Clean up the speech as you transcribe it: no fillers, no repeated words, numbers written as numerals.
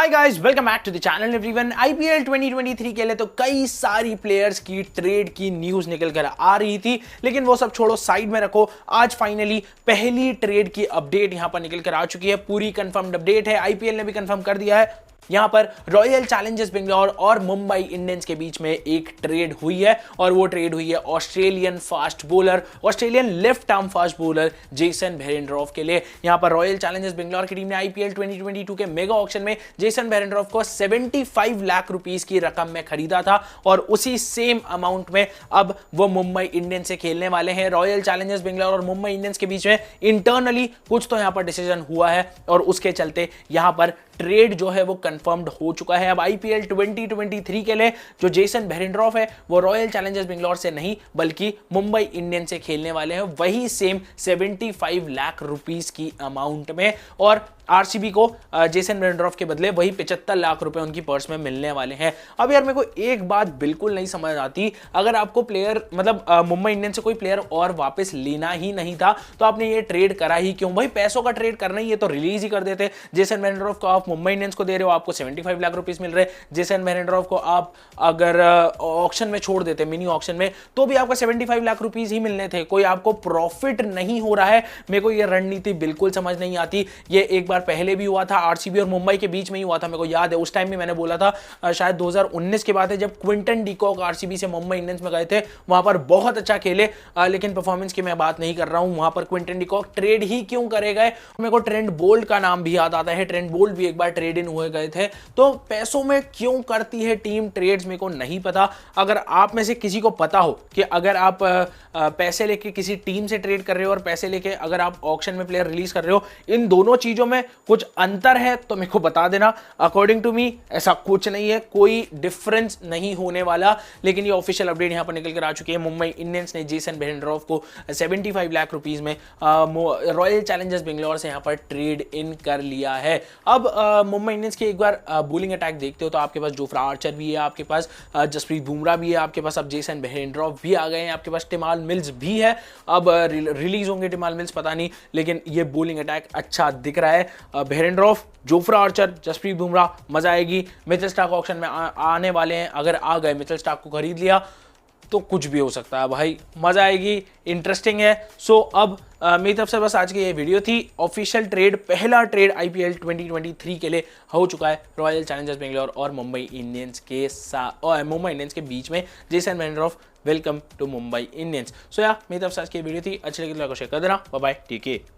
Hi guys, welcome back to the channel everyone. IPL 2023 के लिए तो कई सारी प्लेयर्स की ट्रेड की न्यूज निकल कर आ रही थी, लेकिन वो सब छोड़ो, साइड में रखो। आज फाइनली पहली ट्रेड की अपडेट यहां पर निकल कर आ चुकी है। पूरी कंफर्म्ड अपडेट है, आईपीएल ने भी कंफर्म कर दिया है। यहां पर रॉयल चैलेंजर्स बेंगलोर और मुंबई इंडियंस के बीच में एक ट्रेड हुई है, और वो ट्रेड हुई है Australian fast bowler, Australian left arm fast bowler Jason Behrendorff के लिए। यहां पर रॉयल चैलेंजर्स बेंगलोर की टीम ने आईपीएल 2022 के मेगा ऑक्शन में जेसन बेरेंड्रॉफ को 75 लाख रुपीस की रकम में खरीदा था, और उसी सेम अमाउंट में अब वो मुंबई इंडियंस से खेलने वाले हैं। रॉयल चैलेंजर्स बेंगलोर और मुंबई इंडियंस के बीच में इंटरनली कुछ तो यहां पर डिसीजन हुआ है, और उसके चलते यहां पर ट्रेड जो है वो कंफर्म्ड हो चुका है। अब आईपीएल 2023 के लिए जो जेसन बेरेंड्रॉफ है वो रॉयल चैलेंजर्स बेंगलोर से नहीं बल्कि मुंबई इंडियंस से खेलने वाले हैं, वही सेम 75 लाख रुपीस की अमाउंट में। और आरसीबी को जेसन बेरेंड्रॉफ के बदले वही 75 लाख रुपए उनकी पर्स में मिलने वाले हैं। अब यार, मेरे को एक बात बिल्कुल नहीं समझ आती, अगर आपको प्लेयर मतलब मुंबई इंडियंस से कोई प्लेयर और वापस लेना ही नहीं था तो आपने ये ट्रेड करा ही क्यों? भाई, पैसों का ट्रेड करना ही है तो रिलीज ही कर देते। जेसन बेरेंड्रॉफ को आप मुंबई इंडियंस को दे रहे हो, आपको 75 लाख रुपीस मिल रहे। जेसन बेरेंड्रॉफ को आप अगर ऑक्शन में छोड़ देते, मिनी ऑक्शन में, तो भी आपको 75 लाख रुपीस ही मिलने थे। कोई आपको प्रॉफिट नहीं हो रहा है। मेरे को ये रणनीति बिल्कुल समझ नहीं आती। ये एक बार पहले भी हुआ था, आरसीबी और मुंबई के बीच में ही हुआ था। मेरे को याद है, उस टाइम भी मैंने बोला था, शायद 2019 की बात है, जब क्विंटन डिकॉक आरसीबी से मुंबई इंडियंस में गए थे। वहां पर बहुत अच्छा खेले, लेकिन परफॉर्मेंस की मैं बात नहीं कर रहा हूं। वहां पर क्विंटन डिकॉक ट्रेड ही क्यों करे गए? मेरे को ट्रेंट बोल्ट का नाम भी याद आता है। ट्रेंट बोल्ट भी एक बार ट्रेड इन हुए गए थे। तो पैसों में क्यों करती है टीम ट्रेड्स, मेरे को नहीं पता। अगर आप में से किसी को पता हो कि अगर आप पैसे लेके किसी टीम से ट्रेड कर रहे हो और पैसे लेके अगर आप ऑक्शन में प्लेयर रिलीज कर रहे हो, इन दोनों चीजों में कुछ अंतर है तो मेरे को बता देना। अकॉर्डिंग टू मी ऐसा कुछ नहीं है, कोई डिफरेंस नहीं होने वाला। लेकिन ये ऑफिशियल अपडेट यहां पर निकल कर आ चुकी है। मुंबई इंडियंस ने जेसन बेरेंड्रॉफ को 75 लाख रुपीस में रॉयल चैलेंजर्स बेंगलोर से यहां पर ट्रेड इन कर लिया है। अब मुंबई इंडियंस की एक बार बॉलिंग अटैक देखते हो तो आपके पास जोफ्रा आर्चर भी है, आपके पास जसप्रीत बुमराह भी है, आपके पास अब जेसन बेरेंड्रॉफ भी आ गए हैं, आपके पास टिमाल मिल्स भी है। अब रिलीज होंगे टिमाल मिल्स पता नहीं, लेकिन ये बॉलिंग अटैक अच्छा दिख रहा है। बेरेंड्रॉफ, जोफ्रा आर्चर, जसप्रीत बुमराह, मजा आएगी। मिचेल स्टार्क ऑक्शन में आने वाले हैं, अगर आ गए, मिचेल स्टार्क को खरीद लिया तो कुछ भी हो सकता है भाई, मजा आएगी, इंटरेस्टिंग है। सो अब मेरी तरफ से बस आज की ये वीडियो थी। ऑफिशियल ट्रेड, पहला ट्रेड आईपीएल 2023 के लिए हो चुका है रॉयल चैलेंजर्स बेंगलोर और मुंबई इंडियंस के साथ, और मुंबई इंडियंस के बीच में। Jason Behrendorff, welcome to Mumbai Indians. So यार, मेरी तरफ से आज की वीडियो थी। अच्छी लगी तो लाइक और शेयर कर देना। Bye bye, take care.